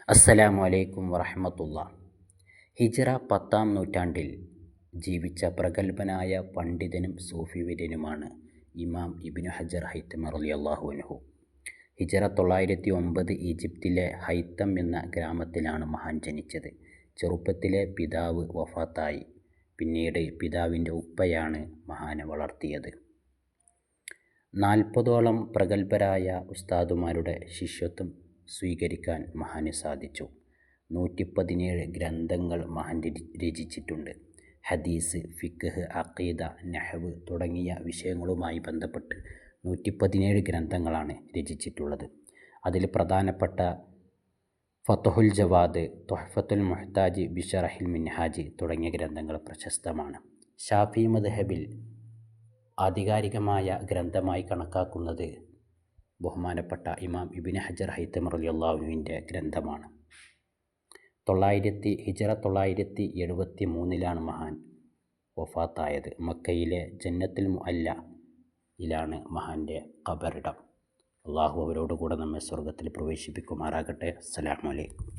അസ്സലാമു അലൈക്കും വറഹ്മത്തുള്ളാഹി. ഹിജ്റ 10-ാം നൂറ്റാണ്ടിൽ ജീവിച്ച പ്രഗത്ഭനായ പണ്ഡിതനും സൂഫിവര്യനുമാണ് ഇമാം ഇബ്നു ഹജർ ഹൈതമി റളിയല്ലാഹു അൻഹു. ഹിജ്റ 909 ഈജിപ്തിലെ ഹൈത്തം എന്ന ഗ്രാമത്തിലാണ് മഹാൻ ജനിച്ചത്. ചെറുപ്പത്തിലെ പിതാവ് വഫാത്തായി. പിന്നീട് പിതാവിൻ്റെ ഉപ്പയാണ് മഹാനെ വളർത്തിയത്. 40ഓളം പ്രഗത്ഭരായ ഉസ്താദുമാരുടെ ശിഷ്യത്വം സ്വീകരിക്കാൻ മഹാന് സാധിച്ചു. 117 ഗ്രന്ഥങ്ങൾ മഹാൻ രചിച്ചിട്ടുണ്ട്. ഹദീസ്, ഫിഖ്ഹ്, അഖീദ, നഹ്വ് തുടങ്ങിയ വിഷയങ്ങളുമായി ബന്ധപ്പെട്ട് 117 ഗ്രന്ഥങ്ങളാണ് രചിച്ചിട്ടുള്ളത്. അതിൽ പ്രധാനപ്പെട്ട ഫത്ഹുൽ ജവാദ്, തുഹ്ഫത്തുൽ മുഹ്താജ്, ബിശറഹിൽ മിൻഹാജ് തുടങ്ങിയ ഗ്രന്ഥങ്ങൾ പ്രശസ്തമാണ്. ഷാഫി മദ്ഹബിൽ ആധികാരികമായ ഗ്രന്ഥമായി കണക്കാക്കുന്നത് ബഹുമാനപ്പെട്ട ഇമാം ഇബ്നു ഹജർ ഹൈതമി റളിയല്ലാഹു അൻഹുവിൻ്റെ ഗ്രന്ഥമാണ്. ഹിജ്റ 973 മഹാൻ വഫാത്തായത്. മക്കയിലെ ജന്നത്തുൽ മുഅല്ലയിലാണ് മഹാൻ്റെ ഖബറിടം. അള്ളാഹു അവരോട് കൂടെ നമ്മെ സ്വർഗ്ഗത്തിൽ പ്രവേശിപ്പിക്കുമാറാകട്ടെ. അസ്സലാമു അലൈക്കും.